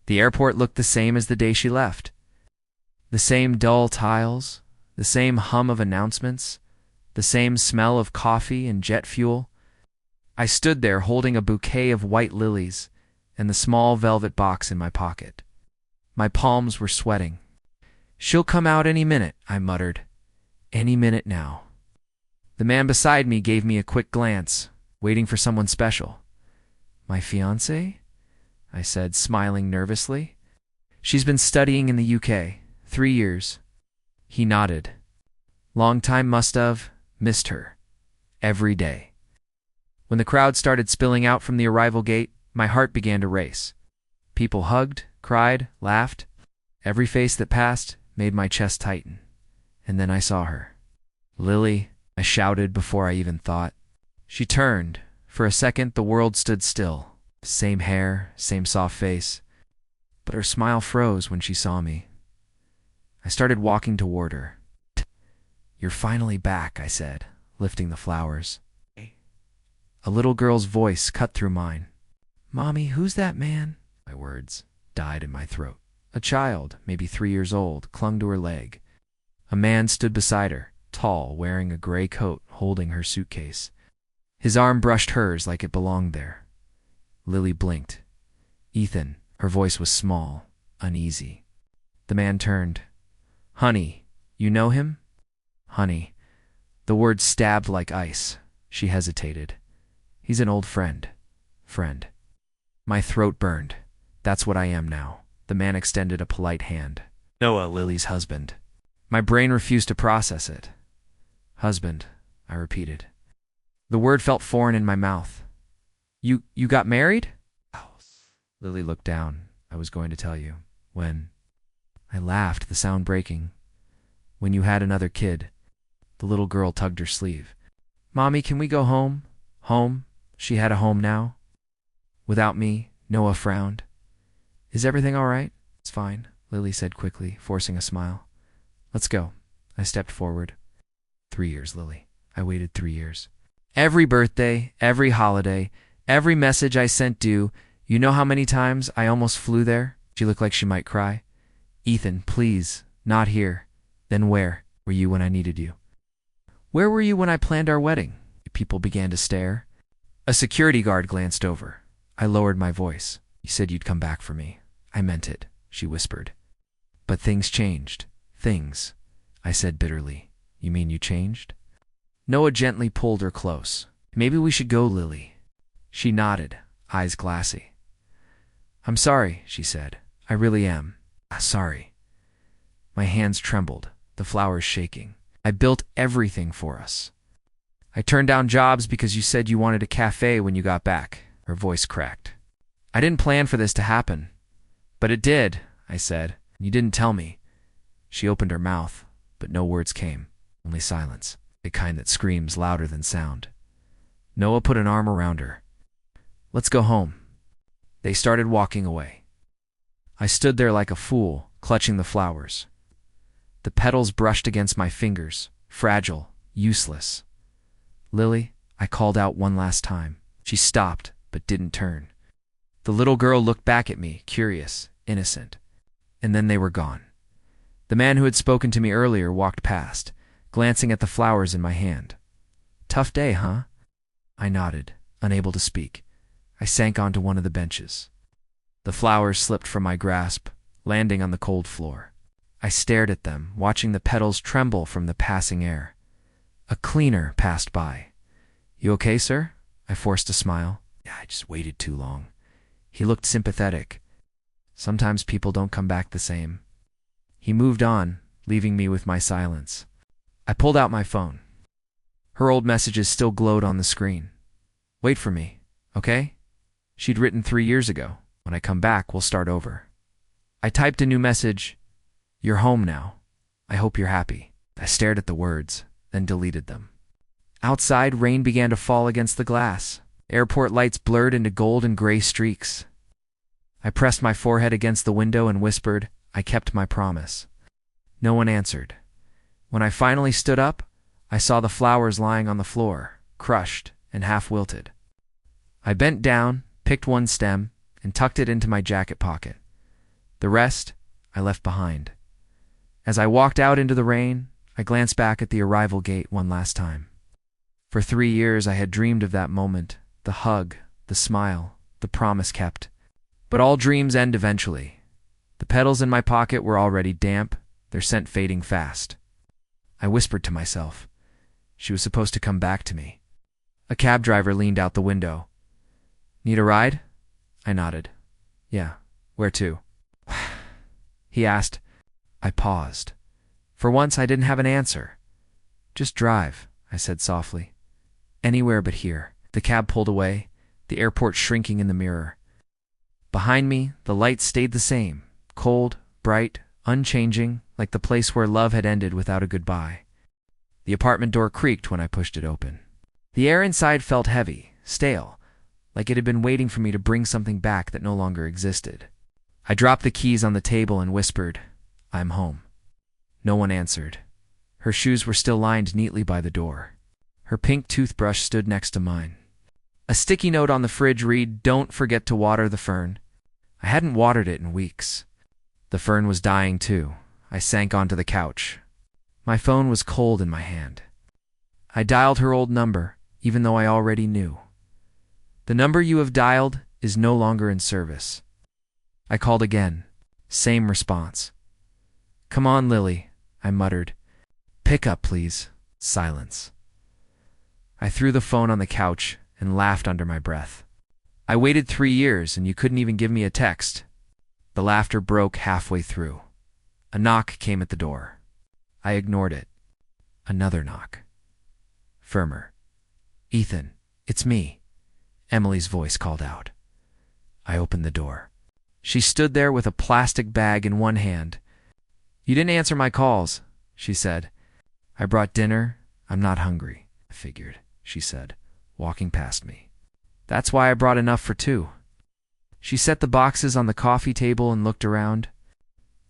The airport looked the same as the day she left. The same dull tiles, the same hum of announcements, the same smell of coffee and jet fuel. I stood there holding a bouquet of white lilies and the small velvet box in my pocket. My palms were sweating. "She'll come out any minute," I muttered. "Any minute now." The man beside me gave me a quick glance, waiting for someone special. "My fiancée?" I said, smiling nervously. "She's been studying in the UK, 3 years." He nodded. "Long time must've missed her. Every day." When the crowd started spilling out from the arrival gate, my heart began to race. People hugged, cried, laughed. Every face that passed made my chest tighten. And then I saw her. "Lily," I shouted before I even thought. She turned. For a second, the world stood still. Same hair, same soft face. But her smile froze when she saw me. I started walking toward her. "You're finally back," I said, lifting the flowers. A little girl's voice cut through mine. "Mommy, who's that man?" My words died in my throat. A child, maybe 3 years old, clung to her leg. A man stood beside her, tall, wearing a gray coat, holding her suitcase. His arm brushed hers like it belonged there. Lily blinked. "Ethan," her voice was small, uneasy. The man turned. "Honey, you know him?" "Honey." The word stabbed like ice. She hesitated. "He's an old friend." "Friend." My throat burned. "That's what I am now." The man extended a polite hand. "Noah, Lily's husband." My brain refused to process it. "Husband," I repeated. The word felt foreign in my mouth. You got married?" Lily looked down. "I was going to tell you. When?" I laughed, the sound breaking. "When you had another kid." The little girl tugged her sleeve. "Mommy, can we go home?" "Home?" She had a home now? Without me? Noah frowned. "Is everything all right?" "It's fine," Lily said quickly, forcing a smile. "Let's go." I stepped forward. 3 years, Lily. I waited 3 years. Every birthday, every holiday, every message I sent due, you know how many times I almost flew there? She looked like she might cry. "Ethan, please, not here." "Then where were you when I needed you?" "Where were you when I planned our wedding?" People began to stare. A security guard glanced over. I lowered my voice. "You said you'd come back for me." "I meant it," she whispered. "But things changed." "Things," I said bitterly. "You mean you changed?" Noah gently pulled her close. "Maybe we should go, Lily." She nodded, eyes glassy. "I'm sorry," she said. "I really am. Sorry." My hands trembled, the flowers shaking. "I built everything for us." "I turned down jobs because you said you wanted a cafe when you got back." Her voice cracked. "I didn't plan for this to happen." "But it did," I said. "You didn't tell me." She opened her mouth, but no words came, only silence, the kind that screams louder than sound. Noah put an arm around her. "Let's go home." They started walking away. I stood there like a fool, clutching the flowers. The petals brushed against my fingers, fragile, useless. "Lily," I called out one last time. She stopped, but didn't turn. The little girl looked back at me, curious, innocent. And then they were gone. The man who had spoken to me earlier walked past, glancing at the flowers in my hand. "Tough day, huh?" I nodded, unable to speak. I sank onto one of the benches. The flowers slipped from my grasp, landing on the cold floor. I stared at them, watching the petals tremble from the passing air. A cleaner passed by. "You okay, sir?" I forced a smile. "Yeah, I just waited too long." He looked sympathetic. "Sometimes people don't come back the same." He moved on, leaving me with my silence. I pulled out my phone. Her old messages still glowed on the screen. "Wait for me, okay?" She'd written 3 years ago. "When I come back, we'll start over." I typed a new message. "You're home now. I hope you're happy." I stared at the words, then deleted them. Outside, rain began to fall against the glass. Airport lights blurred into gold and gray streaks. I pressed my forehead against the window and whispered, "I kept my promise." No one answered. When I finally stood up, I saw the flowers lying on the floor, crushed and half wilted. I bent down, picked one stem, and tucked it into my jacket pocket. The rest, I left behind. As I walked out into the rain, I glanced back at the arrival gate one last time. For 3 years I had dreamed of that moment, the hug, the smile, the promise kept. But all dreams end eventually. The petals in my pocket were already damp, their scent fading fast. I whispered to myself. She was supposed to come back to me. A cab driver leaned out the window. "Need a ride?" I nodded. "Yeah. Where to?" he asked. I paused. For once I didn't have an answer. "Just drive," I said softly. "Anywhere but here." The cab pulled away, the airport shrinking in the mirror. Behind me, the lights stayed the same, cold, bright, unchanging, like the place where love had ended without a goodbye. The apartment door creaked when I pushed it open. The air inside felt heavy, stale, like it had been waiting for me to bring something back that no longer existed. I dropped the keys on the table and whispered, "I'm home." No one answered. Her shoes were still lined neatly by the door. Her pink toothbrush stood next to mine. A sticky note on the fridge read, "Don't forget to water the fern." I hadn't watered it in weeks. The fern was dying too. I sank onto the couch. My phone was cold in my hand. I dialed her old number, even though I already knew. "The number you have dialed is no longer in service." I called again. Same response. "Come on, Lily," I muttered. "Pick up, please." Silence. I threw the phone on the couch and laughed under my breath. "I waited 3 years and you couldn't even give me a text." The laughter broke halfway through. A knock came at the door. I ignored it. Another knock. Firmer. "Ethan, it's me," Emily's voice called out. I opened the door. She stood there with a plastic bag in one hand. "You didn't answer my calls," she said. "I brought dinner. I'm not hungry," I figured, she said, walking past me. "That's why I brought enough for 2. She set the boxes on the coffee table and looked around.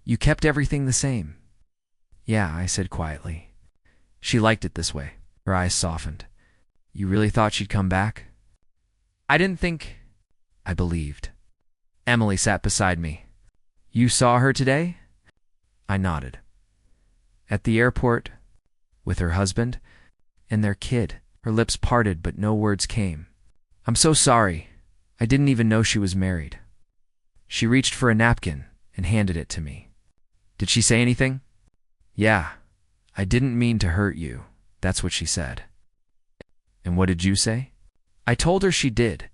"You kept everything the same." "Yeah," I said quietly. She liked it this way. Her eyes softened. "You really thought she'd come back?" "I didn't think—" I believed. Emily sat beside me. "You saw her today?" I nodded. "At the airport, with her husband and their kid." Her lips parted, but no words came. "I'm so sorry. I didn't even know she was married." She reached for a napkin and handed it to me. "Did she say anything?" "Yeah. I didn't mean to hurt you." That's what she said. "And what did you say?" I told her she did.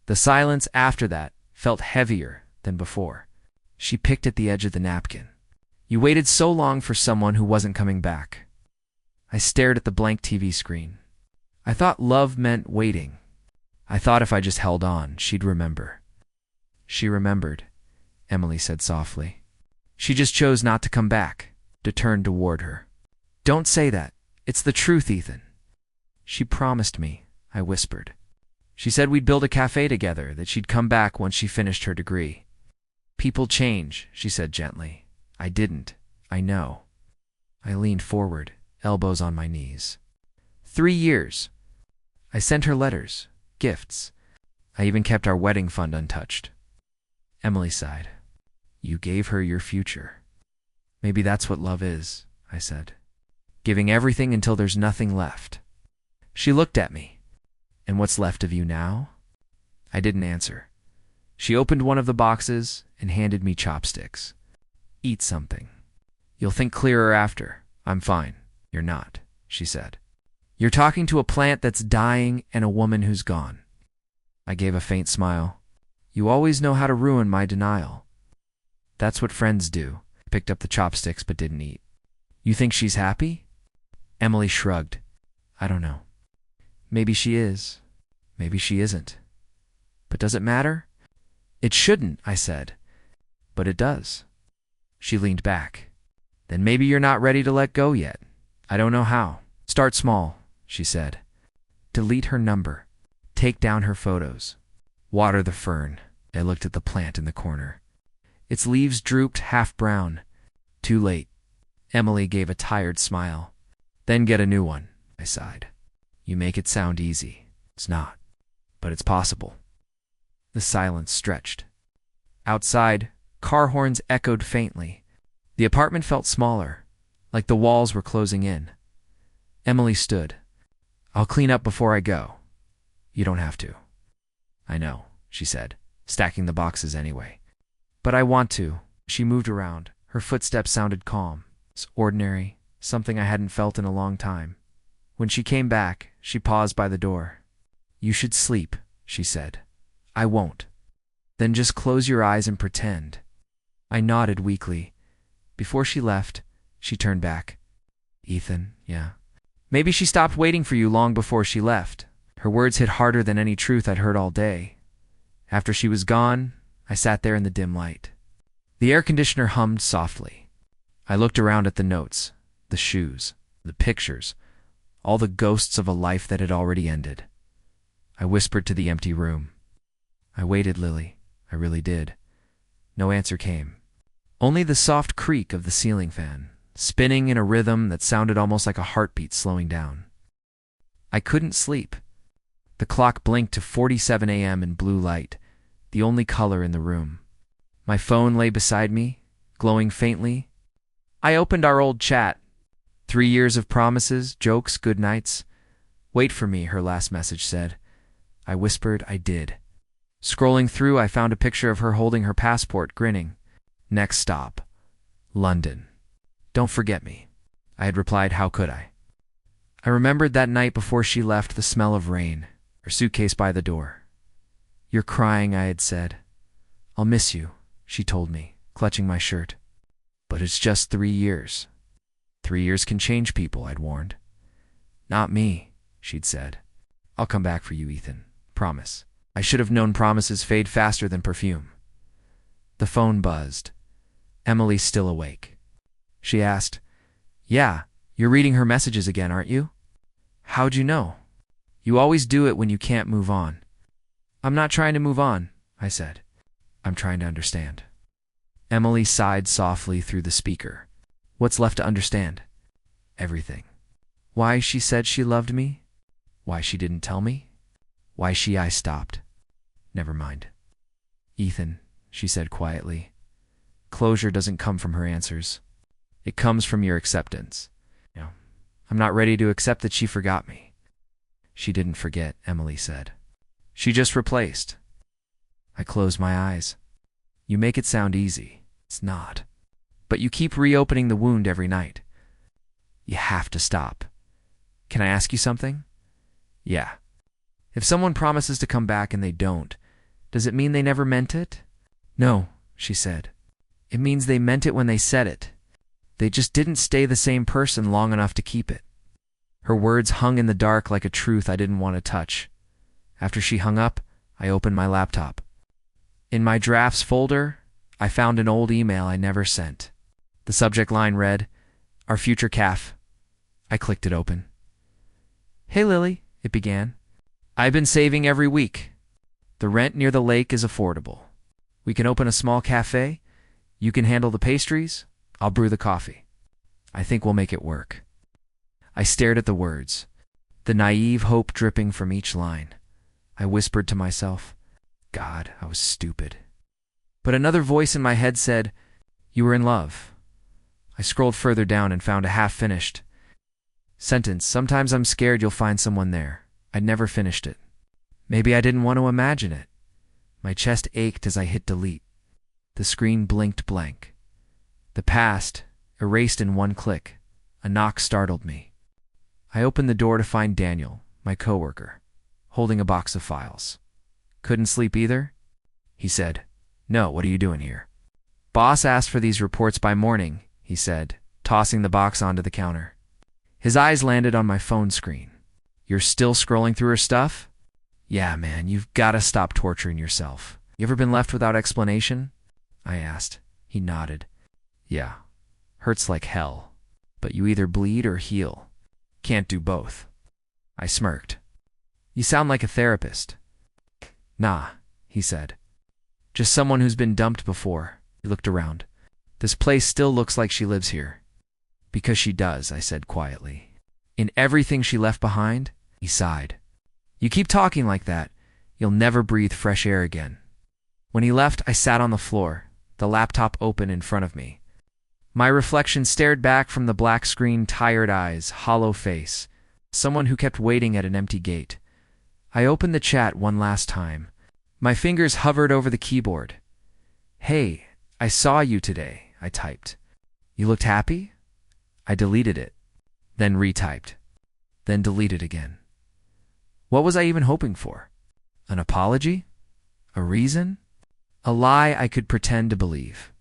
The silence after that felt heavier than before. She picked at the edge of the napkin. "You waited so long for someone who wasn't coming back." I stared at the blank TV screen. I thought love meant waiting. I thought if I just held on, she'd remember. "She remembered," Emily said softly. "She just chose not to come back," to turn toward her. "Don't say that. It's the truth, Ethan." "She promised me," I whispered. "She said we'd build a cafe together, that she'd come back once she finished her degree." "People change," she said gently. "I didn't. I know." I leaned forward, elbows on my knees. 3 years. I sent her letters, gifts. I even kept our wedding fund untouched. Emily sighed. "You gave her your future." "Maybe that's what love is," I said. "Giving everything until there's nothing left." She looked at me. "And what's left of you now?" I didn't answer. She opened one of the boxes and handed me chopsticks. "Eat something. You'll think clearer after. I'm fine." "You're not," she said. "You're talking to a plant that's dying and a woman who's gone." I gave a faint smile. "You always know how to ruin my denial." "That's what friends do." I picked up the chopsticks but didn't eat. "You think she's happy?" Emily shrugged. "I don't know. Maybe she is. Maybe she isn't. But does it matter?" "It shouldn't," I said. "But it does." She leaned back. "Then maybe you're not ready to let go yet." "I don't know how." "Start small," she said. "Delete her number. Take down her photos. Water the fern." I looked at the plant in the corner. Its leaves drooped half brown. "Too late." Emily gave a tired smile. "Then get a new one," I sighed. "You make it sound easy. It's not. But it's possible." The silence stretched. Outside, Car horns echoed faintly. The apartment felt smaller, like the walls were closing in. Emily stood. "I'll clean up before I go." "You don't have to." "I know," she said, stacking the boxes anyway. "But I want to." She moved around. Her footsteps sounded calm. It's ordinary, something I hadn't felt in a long time. When she came back, she paused by the door. "You should sleep," she said. "I won't." "Then just close your eyes and pretend." I nodded weakly. Before she left, she turned back. "Ethan, yeah." Maybe she stopped waiting for you long before she left. Her words hit harder than any truth I'd heard all day. After she was gone, I sat there in the dim light. The air conditioner hummed softly. I looked around at the notes, the shoes, the pictures, all the ghosts of a life that had already ended. I whispered to the empty room. "I waited, Lily. I really did." No answer came. Only the soft creak of the ceiling fan, spinning in a rhythm that sounded almost like a heartbeat slowing down. I couldn't sleep. The clock blinked to 47 a.m. in blue light, the only color in the room. My phone lay beside me, glowing faintly. I opened our old chat. 3 years of promises, jokes, good nights. "Wait for me," her last message said. I whispered I did. Scrolling through, I found a picture of her holding her passport, grinning. Next stop, London. "Don't forget me." I had replied, how could I? I remembered that night before she left, the smell of rain, her suitcase by the door. "You're crying," I had said. "I'll miss you," she told me, clutching my shirt. "But it's just 3 years. 3 years can change people," I'd warned. "Not me," she'd said. "I'll come back for you, Ethan. Promise." I should have known promises fade faster than perfume. The phone buzzed. Emily's still awake. She asked, "Yeah, you're reading her messages again, aren't you?" "How'd you know?" "You always do it when you can't move on." "I'm not trying to move on," I said. "I'm trying to understand." Emily sighed softly through the speaker. "What's left to understand?" "Everything. Why she said she loved me. Why she didn't tell me. Why I stopped. Never mind." "Ethan," she said quietly, "closure doesn't come from her answers. It comes from your acceptance. I'm not ready to accept that she forgot me." "She didn't forget," Emily said. "She just replaced." I closed my eyes. "You make it sound easy. It's not. But you keep reopening the wound every night. You have to stop. Can I ask you something?" "Yeah." "If someone promises to come back and they don't, does it mean they never meant it?" "No," she said. "It means they meant it when they said it. They just didn't stay the same person long enough to keep it." Her words hung in the dark like a truth I didn't want to touch. After she hung up, I opened my laptop. In my drafts folder, I found an old email I never sent. The subject line read, "Our future calf." I clicked it open. "Hey, Lily," it began. "I've been saving every week. The rent near the lake is affordable. We can open a small cafe. You can handle the pastries. I'll brew the coffee. I think we'll make it work." I stared at the words, the naive hope dripping from each line. I whispered to myself, God, I was stupid. But another voice in my head said, "You were in love." I scrolled further down and found a half-finished sentence. "Sometimes I'm scared you'll find someone there." I'd never finished it. Maybe I didn't want to imagine it. My chest ached as I hit delete. The screen blinked blank. The past, erased in one click. A knock startled me. I opened the door to find Daniel, my coworker, holding a box of files. "Couldn't sleep either?" He said. "No, what are you doing here?" "Boss asked for these reports by morning," he said, tossing the box onto the counter. His eyes landed on my phone screen. "You're still scrolling through her stuff?" "Yeah, man, you've got to stop torturing yourself. You ever been left without explanation?" I asked. He nodded. "Yeah. Hurts like hell. But you either bleed or heal. Can't do both." I smirked. "You sound like a therapist." "Nah," he said. "Just someone who's been dumped before." He looked around. "This place still looks like she lives here." "Because she does," I said quietly. "In everything she left behind?" He sighed. "You keep talking like that, you'll never breathe fresh air again." When he left, I sat on the floor, the laptop open in front of me. My reflection stared back from the black screen, tired eyes, hollow face. Someone who kept waiting at an empty gate. I opened the chat one last time. My fingers hovered over the keyboard. "Hey, I saw you today," I typed. "You looked happy?" I deleted it, then retyped, then deleted again. What was I even hoping for? An apology? A reason? A lie I could pretend to believe.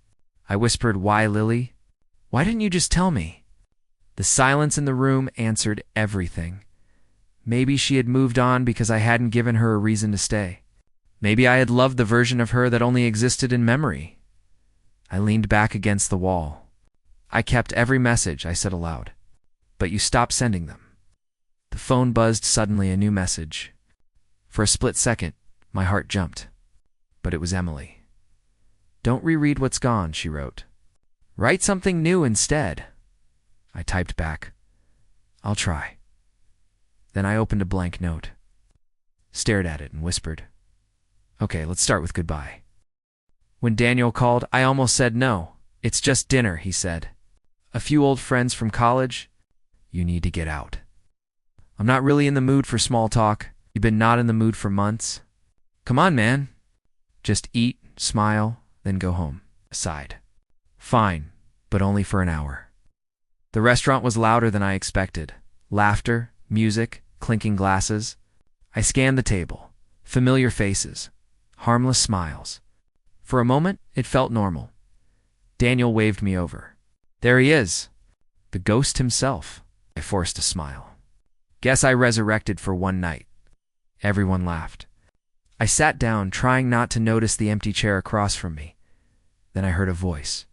I whispered, "Why, Lily? Why didn't you just tell me?" The silence in the room answered everything. Maybe she had moved on because I hadn't given her a reason to stay. Maybe I had loved the version of her that only existed in memory. I leaned back against the wall. "I kept every message," I said aloud. "But you stopped sending them." The phone buzzed suddenly, a new message. For a split second, my heart jumped. But it was Emily. "Don't reread what's gone," she wrote. "Write something new instead." I typed back, "I'll try." Then I opened a blank note, stared at it, and whispered, "Okay, let's start with goodbye." When Daniel called, I almost said no. "It's just dinner," he said. "A few old friends from college. You need to get out." "I'm not really in the mood for small talk. You've been not in the mood for months. Come on, man. Just eat, smile, then go home." I sighed. "Fine, but only for an hour." The restaurant was louder than I expected. Laughter, music, clinking glasses. I scanned the table. Familiar faces. Harmless smiles. For a moment, it felt normal. Daniel waved me over. "There he is. The ghost himself." I forced a smile. "Guess I resurrected for one night." Everyone laughed. I sat down, trying not to notice the empty chair across from me. Then I heard a voice.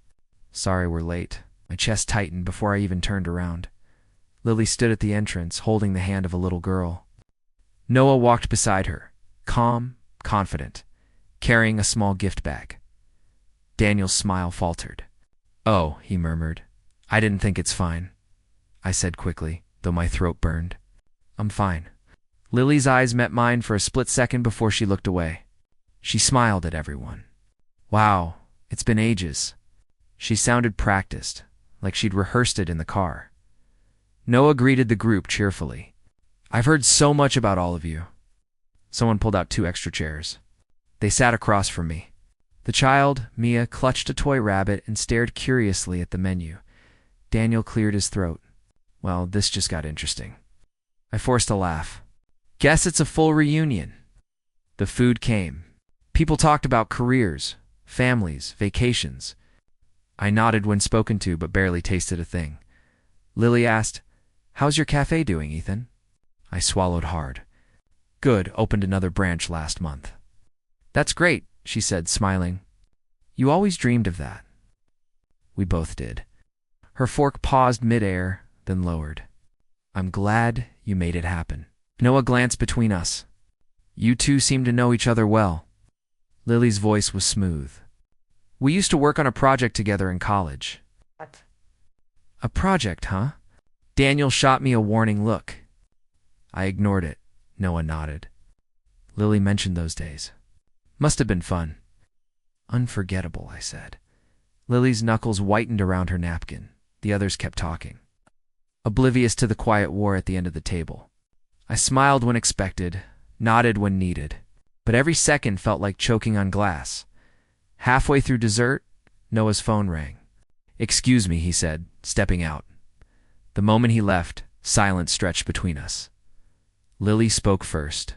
"Sorry we're late." My chest tightened before I even turned around. Lily stood at the entrance, holding the hand of a little girl. Noah walked beside her, calm, confident, carrying a small gift bag. Daniel's smile faltered. "Oh," he murmured. "I didn't think it's fine." I said quickly, though my throat burned. "I'm fine." Lily's eyes met mine for a split second before she looked away. She smiled at everyone. "Wow, it's been ages." She sounded practiced, like she'd rehearsed it in the car. Noah greeted the group cheerfully. "I've heard so much about all of you." Someone pulled out 2 extra chairs. They sat across from me. The child, Mia, clutched a toy rabbit and stared curiously at the menu. Daniel cleared his throat. "Well, this just got interesting." I forced a laugh. "Guess it's a full reunion." The food came. People talked about careers, families, vacations. I nodded when spoken to, but barely tasted a thing. Lily asked, "How's your cafe doing, Ethan?" I swallowed hard. "Good, opened another branch last month." "That's great," she said, smiling. "You always dreamed of that." We both did. Her fork paused midair, then lowered. "I'm glad you made it happen." Noah glanced between us. "You two seem to know each other well." Lily's voice was smooth. "We used to work on a project together in college." "What?" "A project, huh?" Daniel shot me a warning look. I ignored it. Noah nodded. Lily mentioned those days. "Must have been fun." "Unforgettable," I said. Lily's knuckles whitened around her napkin. The others kept talking, oblivious to the quiet war at the end of the table. I smiled when expected, nodded when needed, but every second felt like choking on glass. Halfway through dessert, Noah's phone rang. "Excuse me," he said, stepping out. The moment he left, silence stretched between us. Lily spoke first.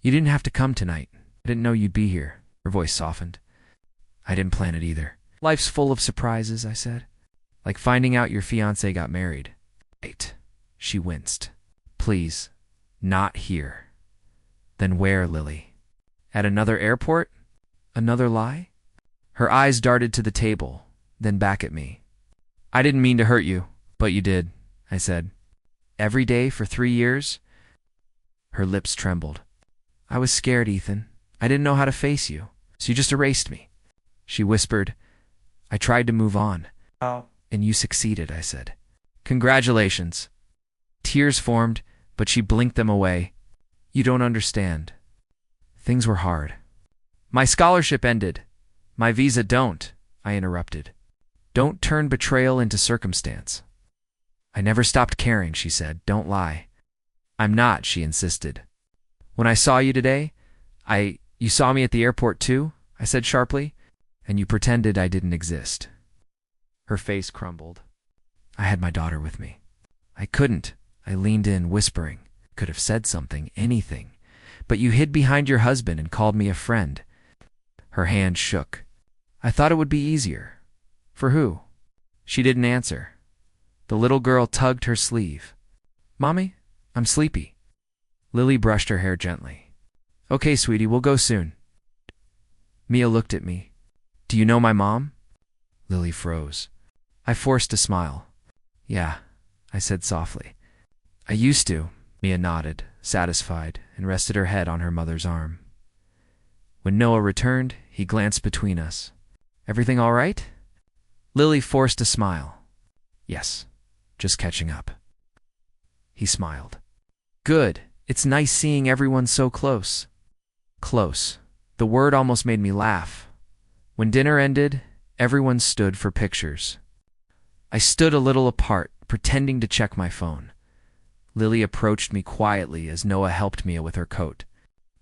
"You didn't have to come tonight. I didn't know you'd be here." Her voice softened. "I didn't plan it either." "Life's full of surprises," I said. "Like finding out your fiancé got married." "Right." She winced. "Please, not here." "Then where, Lily?" "At another airport? Another lie?" Her eyes darted to the table, then back at me. "I didn't mean to hurt you, but you did," I said. "Every day for 3 years?" Her lips trembled. "I was scared, Ethan. I didn't know how to face you, so you just erased me." She whispered. "I tried to move on." "Oh." "And you succeeded," I said. "Congratulations." Tears formed, but she blinked them away. "You don't understand. Things were hard. My scholarship ended. My visa don't. I interrupted. Don't turn betrayal into circumstance. I never stopped caring, she said. Don't lie. I'm not, she insisted. When I saw you today, you saw me at the airport too? I said sharply, and you pretended I didn't exist. Her face crumbled. I had my daughter with me. I couldn't. I leaned in, whispering. Could have said something, anything. But you hid behind your husband and called me a friend. Her hand shook. I thought it would be easier. For who? She didn't answer. The little girl tugged her sleeve. Mommy, I'm sleepy. Lily brushed her hair gently. Okay, sweetie, we'll go soon. Mia looked at me. Do you know my mom? Lily froze. I forced a smile. Yeah, I said softly. I used to. Mia nodded, satisfied, and rested her head on her mother's arm. When Noah returned, he glanced between us. Everything all right? Lily forced a smile. Yes, just catching up. He smiled. Good. It's nice seeing everyone so close. Close. The word almost made me laugh. When dinner ended, everyone stood for pictures. I stood a little apart, pretending to check my phone. Lily approached me quietly as Noah helped Mia with her coat.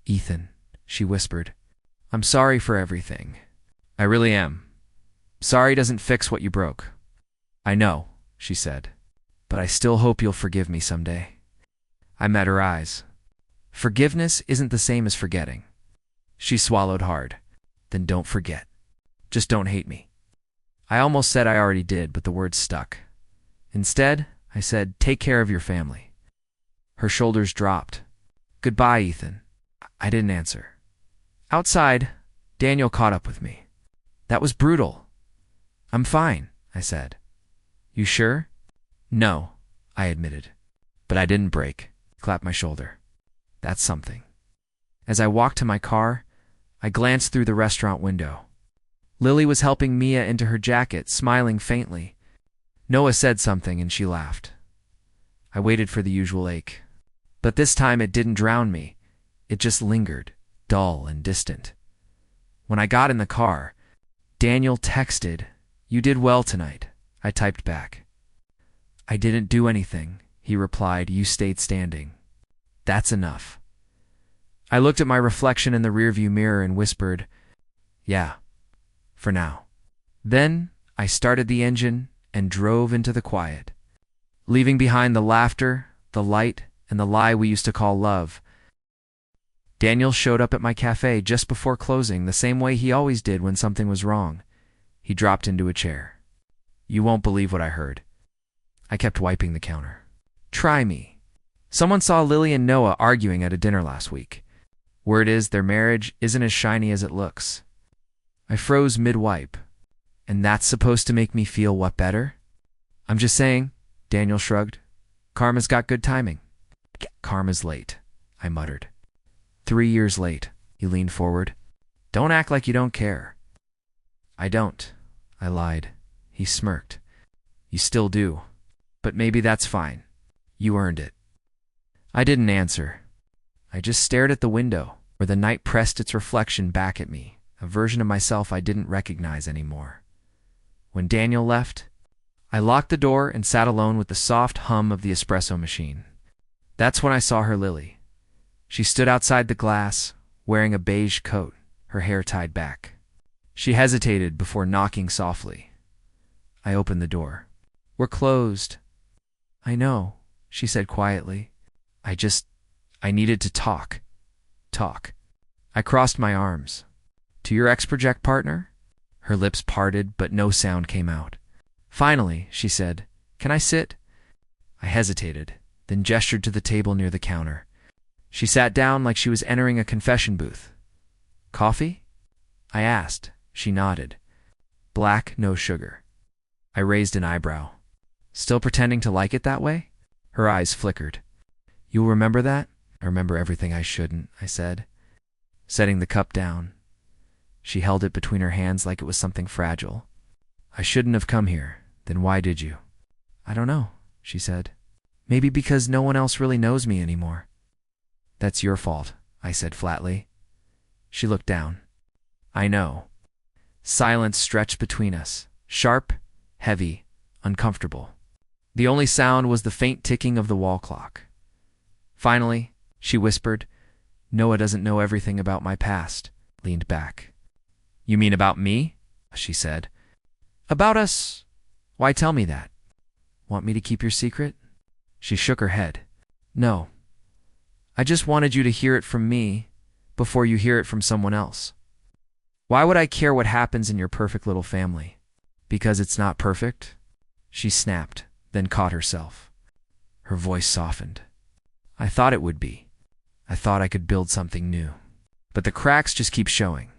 Ethan, she whispered, I'm sorry for everything. I really am. Sorry doesn't fix what you broke. I know, she said, but I still hope you'll forgive me someday. I met her eyes. Forgiveness isn't the same as forgetting. She swallowed hard. Then don't forget. Just don't hate me. I almost said I already did, but the words stuck. Instead, I said, take care of your family. Her shoulders dropped. Goodbye, Ethan. I didn't answer. Outside, Daniel caught up with me. That was brutal. I'm fine, I said. You sure? No, I admitted. But I didn't break. He clapped my shoulder. That's something. As I walked to my car, I glanced through the restaurant window. Lily was helping Mia into her jacket, smiling faintly. Noah said something and she laughed. I waited for the usual ache. But this time it didn't drown me. It just lingered, dull and distant. When I got in the car, Daniel texted, You did well tonight. I typed back. I didn't do anything, he replied. You stayed standing. That's enough. I looked at my reflection in the rearview mirror and whispered, Yeah, for now. Then I started the engine and drove into the quiet, leaving behind the laughter, the light, and the lie we used to call love. Daniel showed up at my cafe just before closing, the same way he always did when something was wrong. He dropped into a chair. You won't believe what I heard. I kept wiping the counter. Try me. Someone saw Lily and Noah arguing at a dinner last week. Word is their marriage isn't as shiny as it looks. I froze mid-wipe. And that's supposed to make me feel what better? I'm just saying, Daniel shrugged. Karma's got good timing. Karma's late, I muttered. 3 years late, he leaned forward. Don't act like you don't care. I don't, I lied. He smirked. You still do. But maybe that's fine. You earned it. I didn't answer. I just stared at the window, where the night pressed its reflection back at me, a version of myself I didn't recognize anymore. When Daniel left, I locked the door and sat alone with the soft hum of the espresso machine. That's when I saw her Lily. She stood outside the glass, wearing a beige coat, her hair tied back. She hesitated before knocking softly. I opened the door. We're closed. I know, she said quietly. I needed to talk. I crossed my arms. To your ex-project partner? Her lips parted, but no sound came out. Finally, she said, Can I sit? I hesitated, then gestured to the table near the counter. She sat down like she was entering a confession booth. Coffee? I asked. She nodded. Black, no sugar. I raised an eyebrow. Still pretending to like it that way? Her eyes flickered. You'll remember that? I remember everything I shouldn't, I said, setting the cup down. She held it between her hands like it was something fragile. I shouldn't have come here. Then why did you? I don't know, she said. Maybe because no one else really knows me anymore. That's your fault, I said flatly. She looked down. I know. Silence stretched between us, sharp, heavy, uncomfortable. The only sound was the faint ticking of the wall clock. Finally, she whispered, "Noah doesn't know everything about my past," leaned back. "You mean about me?" she said. "About us? Why tell me that? Want me to keep your secret?" She shook her head. "No. I just wanted you to hear it from me before you hear it from someone else. Why would I care what happens in your perfect little family? Because it's not perfect?" She snapped, then caught herself. Her voice softened. "I thought it would be. I thought I could build something new. But the cracks just keep showing."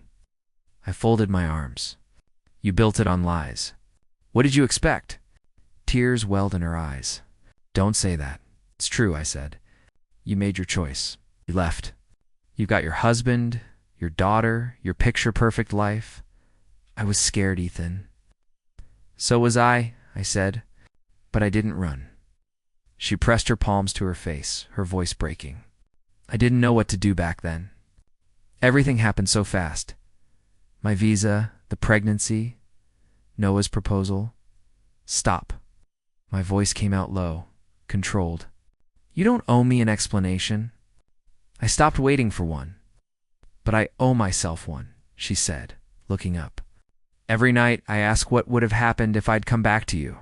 I folded my arms. "You built it on lies. What did you expect?" Tears welled in her eyes. "Don't say that. It's true," I said. "You made your choice. You left. You've got your husband, your daughter, your picture-perfect life. I was scared, Ethan." "So was I said, but I didn't run." She pressed her palms to her face, her voice breaking. "I didn't know what to do back then. Everything happened so fast. My visa, the pregnancy, Noah's proposal. Stop." My voice came out low, controlled. "You don't owe me an explanation. I stopped waiting for one. But I owe myself one," she said, looking up. "Every night I ask what would have happened if I'd come back to you."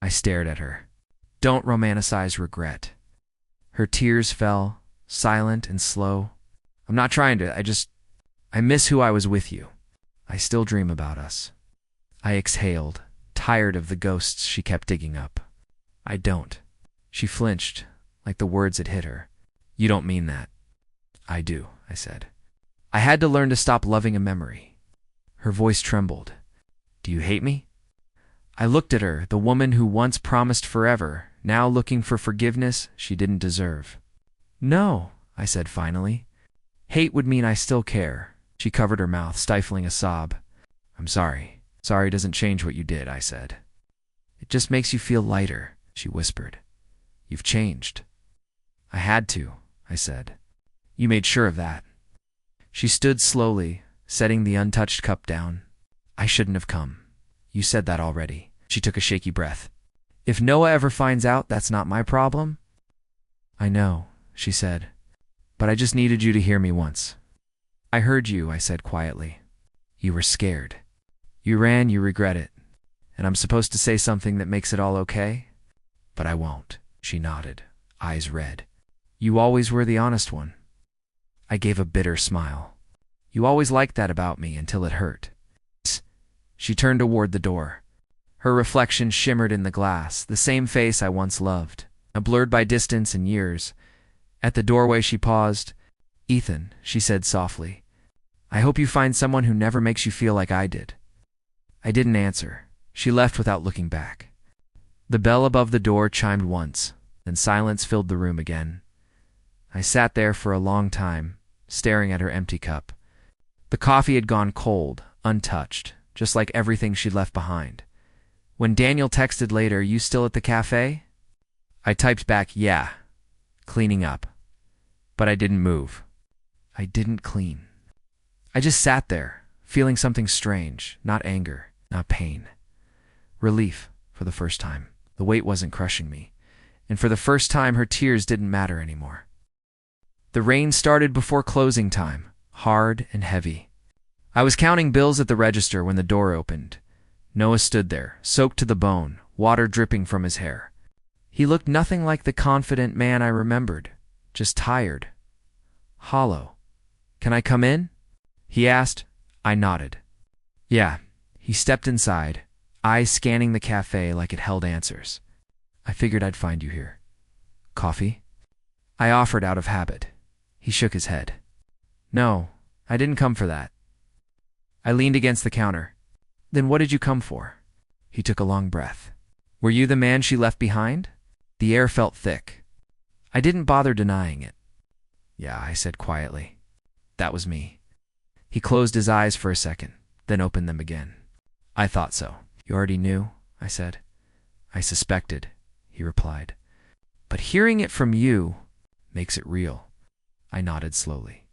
I stared at her. "Don't romanticize regret." Her tears fell, silent and slow. "I'm not trying to, I miss who I was with you. I still dream about us." I exhaled, tired of the ghosts she kept digging up. "I don't." She flinched, like the words had hit her. "You don't mean that." "I do," I said. "I had to learn to stop loving a memory." Her voice trembled. "Do you hate me?" I looked at her, the woman who once promised forever, now looking for forgiveness she didn't deserve. "No," I said finally. "Hate would mean I still care." She covered her mouth, stifling a sob. "I'm sorry. Sorry doesn't change what you did," I said. "It just makes you feel lighter," she whispered. "You've changed." "I had to," I said. "You made sure of that." She stood slowly, setting the untouched cup down. "I shouldn't have come. You said that already." She took a shaky breath. "If Noah ever finds out, that's not my problem." "I know," she said. "But I just needed you to hear me once." "I heard you," I said quietly. "You were scared. You ran, you regret it. And I'm supposed to say something that makes it all okay? But I won't." She nodded, eyes red. "You always were the honest one." I gave a bitter smile. "You always liked that about me until it hurt." She turned toward the door. Her reflection shimmered in the glass, the same face I once loved, blurred by distance and years. At the doorway she paused. "Ethan," she said softly, "I hope you find someone who never makes you feel like I did." I didn't answer. She left without looking back. The bell above the door chimed once, then silence filled the room again. I sat there for a long time, staring at her empty cup. The coffee had gone cold, untouched, just like everything she'd left behind. When Daniel texted later, "You still at the cafe?" I typed back, "Yeah, cleaning up." But I didn't move. I didn't clean. I just sat there, feeling something strange, not anger, not pain. Relief, for the first time. The weight wasn't crushing me. And for the first time, her tears didn't matter anymore. The rain started before closing time, hard and heavy. I was counting bills at the register when the door opened. Noah stood there, soaked to the bone, water dripping from his hair. He looked nothing like the confident man I remembered, just tired, hollow. "Can I come in?" he asked. I nodded. "Yeah." He stepped inside, eyes scanning the cafe like it held answers. "I figured I'd find you here. Coffee?" I offered out of habit. He shook his head. "No, I didn't come for that." I leaned against the counter. "Then what did you come for?" He took a long breath. "Were you the man she left behind?" The air felt thick. I didn't bother denying it. "Yeah," I said quietly. "That was me." He closed his eyes for a second, then opened them again. "I thought so." "You already knew?" I said. "I suspected," he replied. "But hearing it from you makes it real." I nodded slowly.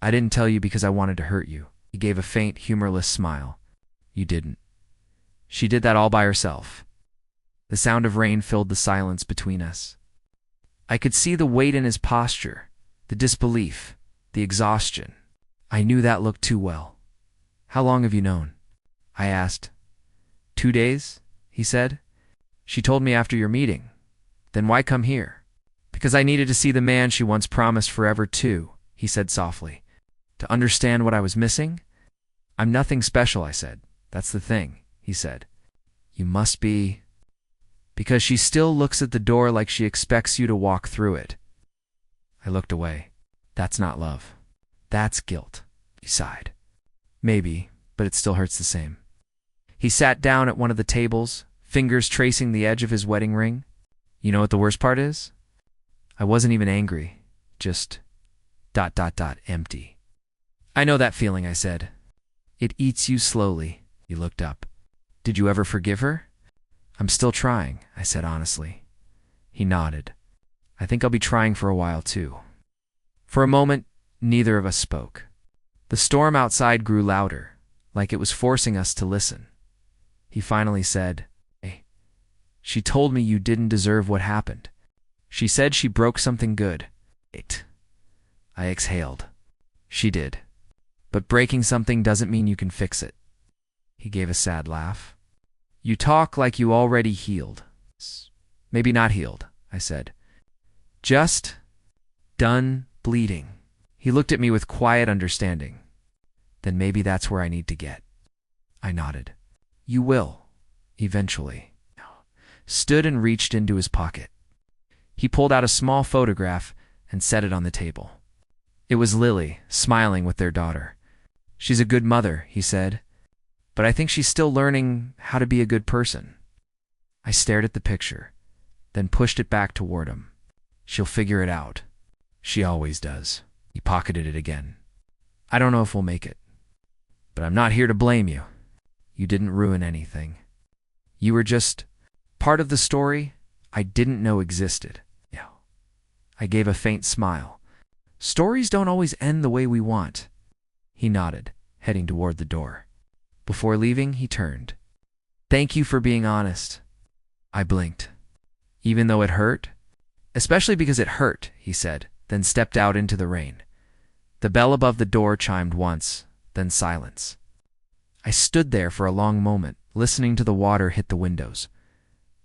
"I didn't tell you because I wanted to hurt you." He gave a faint, humorless smile. You didn't. She did that all by herself. The sound of rain filled the silence between us. I could see the weight in his posture, the disbelief, the exhaustion. I knew that looked too well. How long have you known? I asked. 2 days, he said. She told me after your meeting. Then why come here? Because I needed to see the man she once promised forever to, he said softly. To understand what I was missing? I'm nothing special, I said. That's the thing, he said. You must be... Because she still looks at the door like she expects you to walk through it. I looked away. That's not love. That's guilt, he sighed. Maybe, but it still hurts the same. He sat down at one of the tables, fingers tracing the edge of his wedding ring. You know what the worst part is? I wasn't even angry, just ... empty. I know that feeling, I said. It eats you slowly. He looked up. Did you ever forgive her? I'm still trying, I said honestly. He nodded. I think I'll be trying for a while too. For a moment, neither of us spoke. The storm outside grew louder, like it was forcing us to listen. He finally said, Hey, she told me you didn't deserve what happened. She said she broke something good. I exhaled. She did. But breaking something doesn't mean you can fix it. He gave a sad laugh. You talk like you already healed. Maybe not healed, I said. Just done bleeding. He looked at me with quiet understanding. Then maybe that's where I need to get. I nodded. You will, eventually. Stood and reached into his pocket. He pulled out a small photograph and set it on the table. It was Lily, smiling with their daughter. She's a good mother, he said, but I think she's still learning how to be a good person. I stared at the picture, then pushed it back toward him. She'll figure it out. She always does. He pocketed it again. I don't know if we'll make it, but I'm not here to blame you. You didn't ruin anything. You were just part of the story I didn't know existed. I gave a faint smile. Stories don't always end the way we want. He nodded, heading toward the door. Before leaving, he turned. Thank you for being honest. I blinked. Even though it hurt? Especially because it hurt, he said, then stepped out into the rain. The bell above the door chimed once, then silence. I stood there for a long moment, listening to the water hit the windows.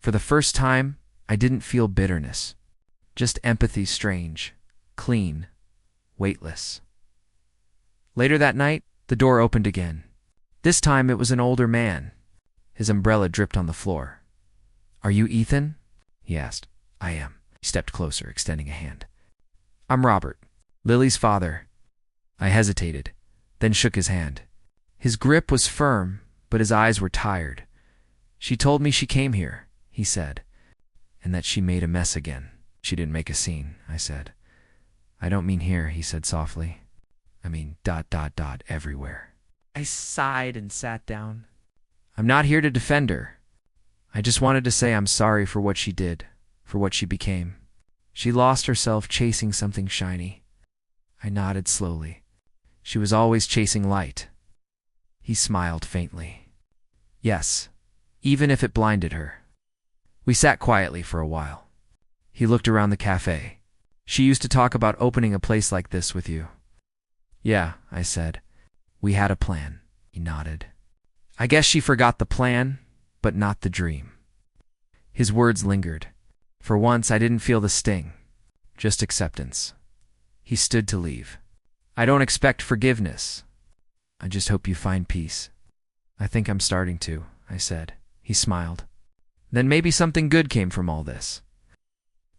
For the first time, I didn't feel bitterness. Just empathy, strange, clean, weightless. Later that night, the door opened again. This time it was an older man. His umbrella dripped on the floor. Are you Ethan? He asked. I am. He stepped closer, extending a hand. I'm Robert, Lily's father. I hesitated, then shook his hand. His grip was firm, but his eyes were tired. She told me she came here, he said, and that she made a mess again. She didn't make a scene, I said. I don't mean here, he said softly. I mean ... everywhere. I sighed and sat down. I'm not here to defend her. I just wanted to say I'm sorry for what she did, for what she became. She lost herself chasing something shiny. I nodded slowly. She was always chasing light. He smiled faintly. Yes, even if it blinded her. We sat quietly for a while. He looked around the cafe. She used to talk about opening a place like this with you. Yeah, I said. We had a plan. He nodded. I guess she forgot the plan, but not the dream. His words lingered. For once, I didn't feel the sting, just acceptance. He stood to leave. I don't expect forgiveness. I just hope you find peace. I think I'm starting to, I said. He smiled. Then maybe something good came from all this.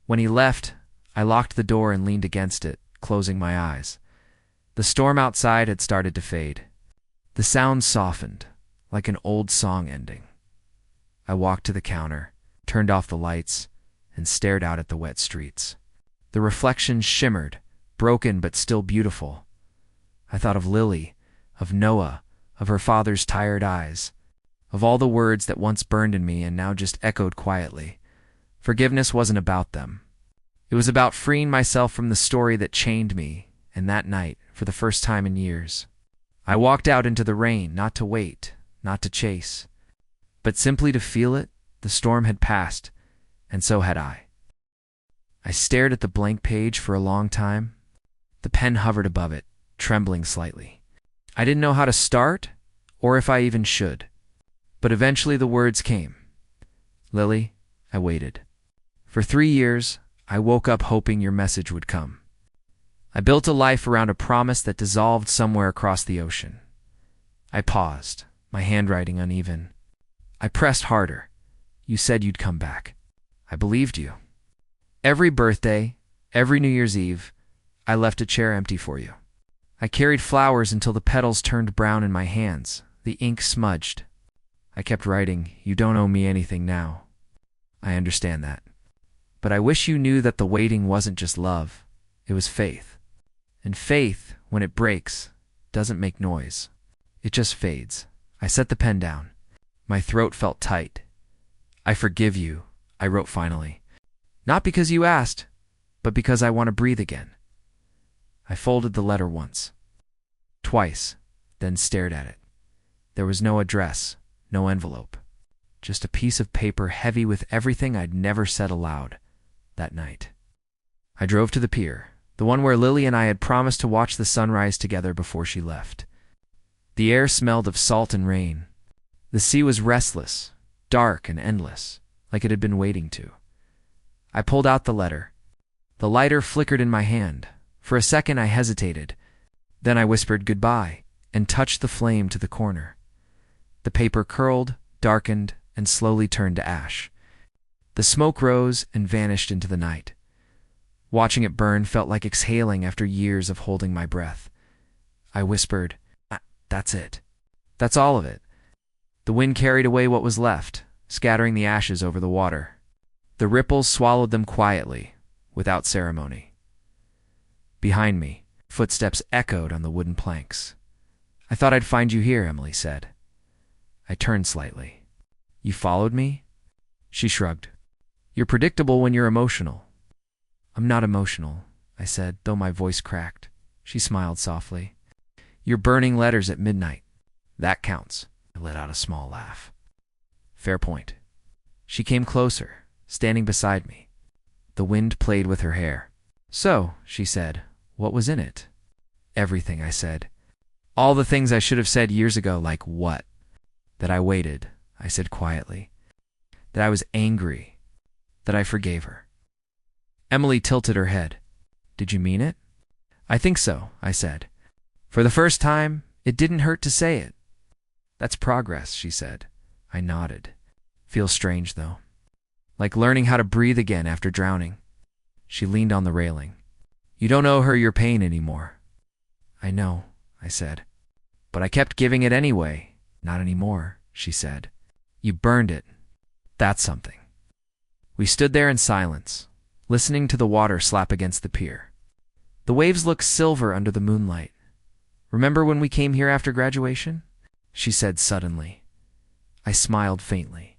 When he left, I locked the door and leaned against it, closing my eyes. The storm outside had started to fade. The sound softened, like an old song ending. I walked to the counter, turned off the lights, and stared out at the wet streets. The reflections shimmered, broken but still beautiful. I thought of Lily, of Noah, of her father's tired eyes, of all the words that once burned in me and now just echoed quietly. Forgiveness wasn't about them. It was about freeing myself from the story that chained me, and that night, for the first time in years, I walked out into the rain, not to wait, not to chase, but simply to feel it. The storm had passed, and so had I. I stared at the blank page for a long time. The pen hovered above it, trembling slightly. I didn't know how to start, or if I even should. But eventually the words came. Lily, I waited. For 3 years, I woke up hoping your message would come. I built a life around a promise that dissolved somewhere across the ocean. I paused, my handwriting uneven. I pressed harder. You said you'd come back. I believed you. Every birthday, every New Year's Eve, I left a chair empty for you. I carried flowers until the petals turned brown in my hands, the ink smudged. I kept writing, you don't owe me anything now. I understand that. But I wish you knew that the waiting wasn't just love, it was faith. And faith, when it breaks, doesn't make noise. It just fades. I set the pen down. My throat felt tight. I forgive you, I wrote finally. Not because you asked, but because I want to breathe again. I folded the letter once, twice, then stared at it. There was no address, no envelope, just a piece of paper heavy with everything I'd never said aloud that night. I drove to the pier, the one where Lily and I had promised to watch the sunrise together before she left. The air smelled of salt and rain. The sea was restless, dark and endless, like it had been waiting to. I pulled out the letter. The lighter flickered in my hand. For a second I hesitated. Then I whispered goodbye and touched the flame to the corner. The paper curled, darkened, and slowly turned to ash. The smoke rose and vanished into the night. Watching it burn felt like exhaling after years of holding my breath. I whispered, "That's it. That's all of it." The wind carried away what was left, scattering the ashes over the water. The ripples swallowed them quietly, without ceremony. Behind me, footsteps echoed on the wooden planks. "I thought I'd find you here," Emily said. I turned slightly. "You followed me?" She shrugged. "You're predictable when you're emotional." "I'm not emotional," I said, though my voice cracked. She smiled softly. "You're burning letters at midnight. That counts." I let out a small laugh. "Fair point." She came closer, standing beside me. The wind played with her hair. "So," she said, "what was in it?" "Everything," I said. "All the things I should have said years ago." "Like what?" "That I waited," I said quietly. "That I was angry. That I forgave her." Emily tilted her head. "Did you mean it?" "I think so," I said. "For the first time, it didn't hurt to say it." "That's progress," she said. I nodded. "Feels strange, though. Like learning how to breathe again after drowning." She leaned on the railing. "You don't owe her your pain anymore." "I know," I said. "But I kept giving it anyway." "Not anymore," she said. "You burned it. That's something." We stood there in silence, listening to the water slap against the pier. The waves looked silver under the moonlight. "Remember when we came here after graduation?" she said suddenly. I smiled faintly.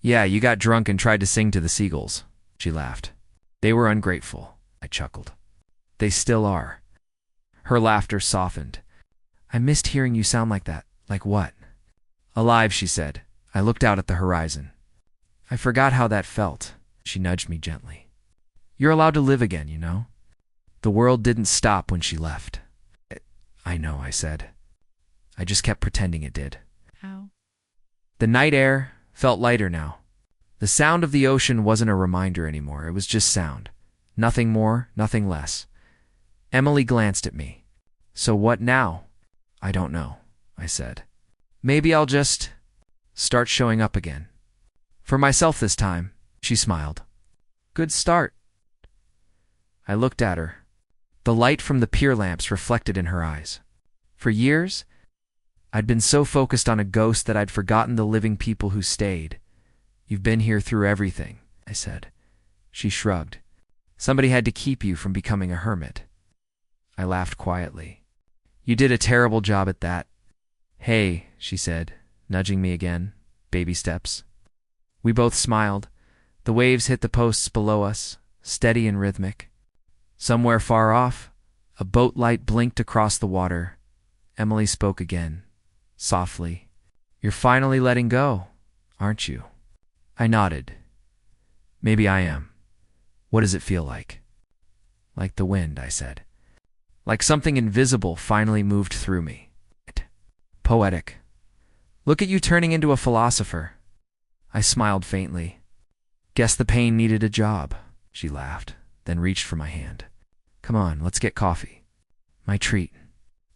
"Yeah, you got drunk and tried to sing to the seagulls." She laughed. "They were ungrateful," I chuckled. "They still are." Her laughter softened. "I missed hearing you sound like that." "Like what?" "Alive," she said. I looked out at the horizon. "I forgot how that felt." She nudged me gently. "You're allowed to live again, you know." The world didn't stop when she left. "I know," I said. I just kept pretending it did. How? The night air felt lighter now. The sound of the ocean wasn't a reminder anymore. It was just sound. Nothing more, nothing less. Emily glanced at me. "So what now?" "I don't know," I said. "Maybe I'll just start showing up again. For myself this time." She smiled. "Good start." I looked at her. The light from the pier lamps reflected in her eyes. For years, I'd been so focused on a ghost that I'd forgotten the living people who stayed. "You've been here through everything," I said. She shrugged. "Somebody had to keep you from becoming a hermit." I laughed quietly. "You did a terrible job at that." "Hey," she said, nudging me again, baby steps. We both smiled. The waves hit the posts below us, steady and rhythmic. Somewhere far off, a boat light blinked across the water. Emily spoke again, softly. You're finally letting go, aren't you? I nodded. Maybe I am. What does it feel like? Like the wind, I said. Like something invisible finally moved through me. Poetic. Look at you turning into a philosopher. I smiled faintly. Guess the pain needed a job, she laughed, then reached for my hand. Come on, let's get coffee. My treat.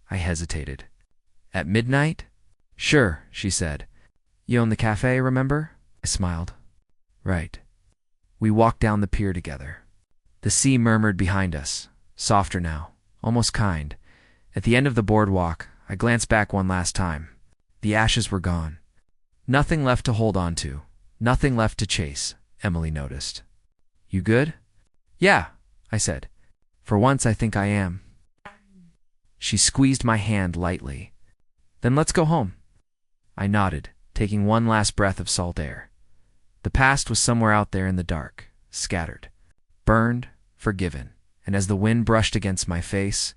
I hesitated. At midnight? Sure, she said. You own the cafe, remember? I smiled. Right. We walked down the pier together. The sea murmured behind us, softer now, almost kind. At the end of the boardwalk, I glanced back one last time. The ashes were gone. Nothing left to hold on to, nothing left to chase, Emily noticed. You good? Yeah, I said. For once I think I am. She squeezed my hand lightly. Then let's go home. I nodded, taking one last breath of salt air. The past was somewhere out there in the dark, scattered, burned, forgiven, and as the wind brushed against my face,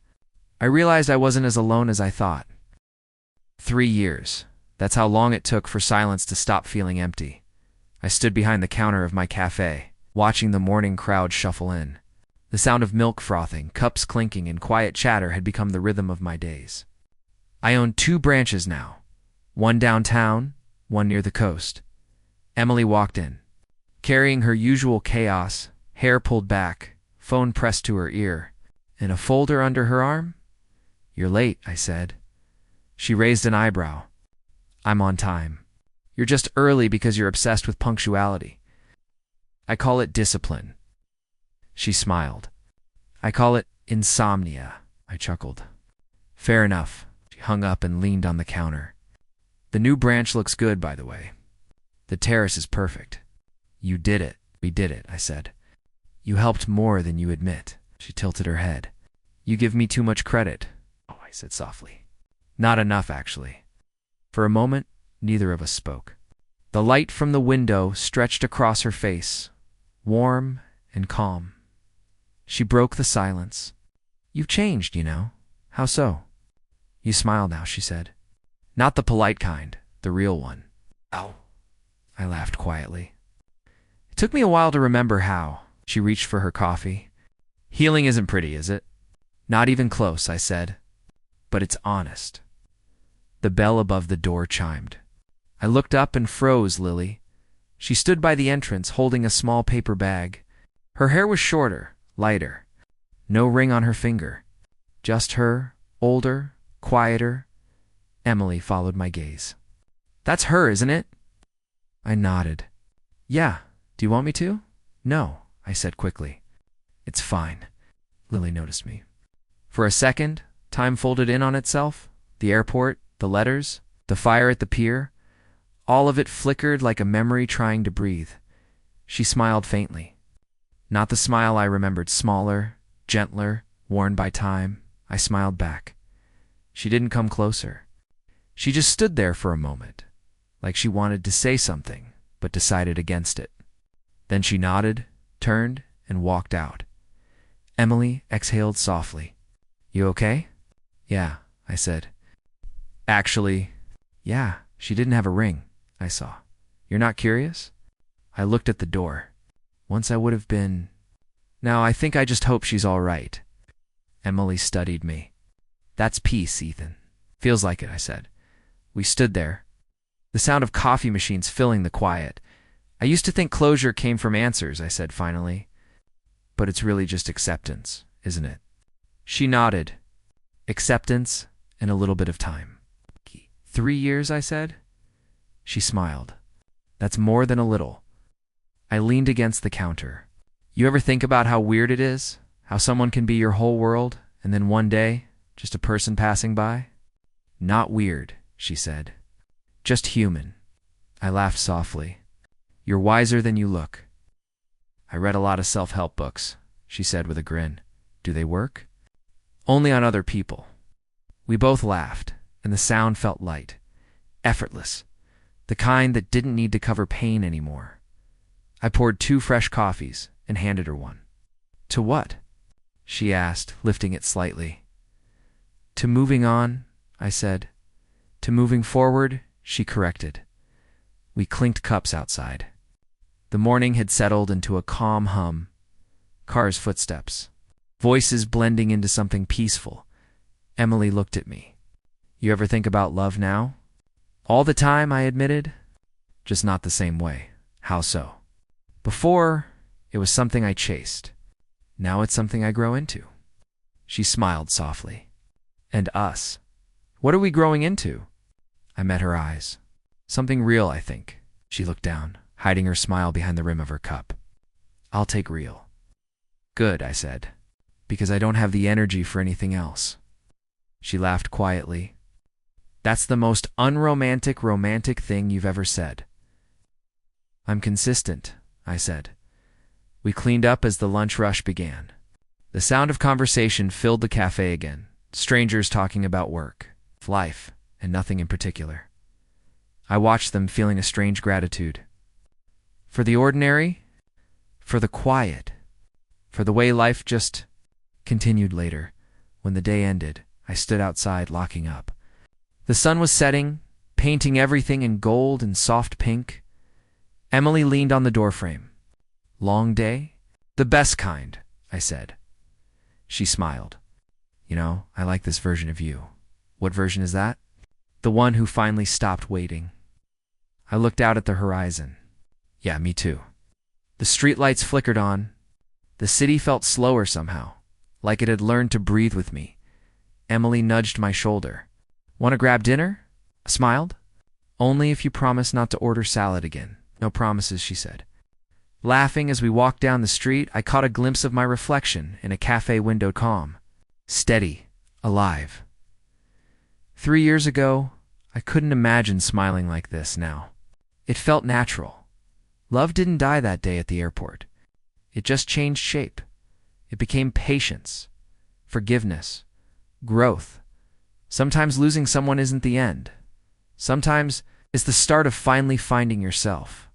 I realized I wasn't as alone as I thought. 3 years. That's how long it took for silence to stop feeling empty. I stood behind the counter of my cafe, watching the morning crowd shuffle in. The sound of milk frothing, cups clinking, and quiet chatter had become the rhythm of my days. I owned 2 branches now, one downtown, one near the coast. Emily walked in, carrying her usual chaos, hair pulled back, phone pressed to her ear, and a folder under her arm. You're late, I said. She raised an eyebrow. I'm on time. You're just early because you're obsessed with punctuality. I call it discipline. She smiled. I call it insomnia, I chuckled. Fair enough. She hung up and leaned on the counter. The new branch looks good, by the way. The terrace is perfect. You did it. We did it, I said. You helped more than you admit. She tilted her head. You give me too much credit. Oh, I said softly. Not enough, actually. For a moment, neither of us spoke. The light from the window stretched across her face, warm and calm. She broke the silence. You've changed, you know. How so? You smile now, she said. Not the polite kind, the real one. Ow. I laughed quietly. It took me a while to remember how. She reached for her coffee. Healing isn't pretty, is it? Not even close, I said. But it's honest. The bell above the door chimed. I looked up and froze Lily. She stood by the entrance holding a small paper bag. Her hair was shorter, lighter. No ring on her finger. Just her, older, quieter. Emily followed my gaze. That's her, isn't it? I nodded. Yeah. Do you want me to? No, I said quickly. It's fine. Lily noticed me. For a second, time folded in on itself. The airport, the letters, the fire at the pier. All of it flickered like a memory trying to breathe. She smiled faintly. Not the smile I remembered, smaller, gentler, worn by time. I smiled back. She didn't come closer. She just stood there for a moment, like she wanted to say something, but decided against it. Then she nodded, turned, and walked out. Emily exhaled softly. You okay? Yeah, I said. Actually, yeah, she didn't have a ring, I saw. You're not curious? I looked at the door. Once I would have been. Now I think I just hope she's all right. Emily studied me. That's peace, Ethan. Feels like it, I said. We stood there, the sound of coffee machines filling the quiet. I used to think closure came from answers, I said finally. But it's really just acceptance, isn't it? She nodded. Acceptance and a little bit of time. 3 years, I said. She smiled. That's more than a little. I leaned against the counter. You ever think about how weird it is? How someone can be your whole world, and then one day, just a person passing by? Not weird, she said. Just human. I laughed softly. You're wiser than you look. I read a lot of self-help books, she said with a grin. Do they work? Only on other people. We both laughed, and the sound felt light, effortless, the kind that didn't need to cover pain anymore. I poured 2 fresh coffees and handed her one. To what? She asked, lifting it slightly. To moving on, I said. To moving forward she corrected. We clinked cups outside. The morning had settled into a calm hum. Cars' footsteps. Voices blending into something peaceful. Emily looked at me. You ever think about love now? All the time, I admitted. Just not the same way. How so? Before, it was something I chased. Now it's something I grow into. She smiled softly. And us? What are we growing into? I met her eyes. Something real, I think. She looked down, hiding her smile behind the rim of her cup. I'll take real. Good, I said, because I don't have the energy for anything else. She laughed quietly. That's the most unromantic, romantic thing you've ever said. I'm consistent, I said. We cleaned up as the lunch rush began. The sound of conversation filled the cafe again, strangers talking about work, life, and nothing in particular. I watched them, feeling a strange gratitude. For the ordinary, for the quiet, for the way life just continued. Later, when the day ended, I stood outside, locking up. The sun was setting, painting everything in gold and soft pink. Emily leaned on the doorframe. Long day? The best kind, I said. She smiled. You know, I like this version of you. What version is that? The one who finally stopped waiting. I looked out at the horizon. Yeah, me too. The streetlights flickered on. The city felt slower somehow, like it had learned to breathe with me. Emily nudged my shoulder. Want to grab dinner? I smiled. Only if you promise not to order salad again. No promises, she said. Laughing as we walked down the street, I caught a glimpse of my reflection in a cafe window, calm, steady, alive. 3 years ago, I couldn't imagine smiling like this now. It felt natural. Love didn't die that day at the airport. It just changed shape. It became patience, forgiveness, growth. Sometimes losing someone isn't the end. Sometimes it's the start of finally finding yourself.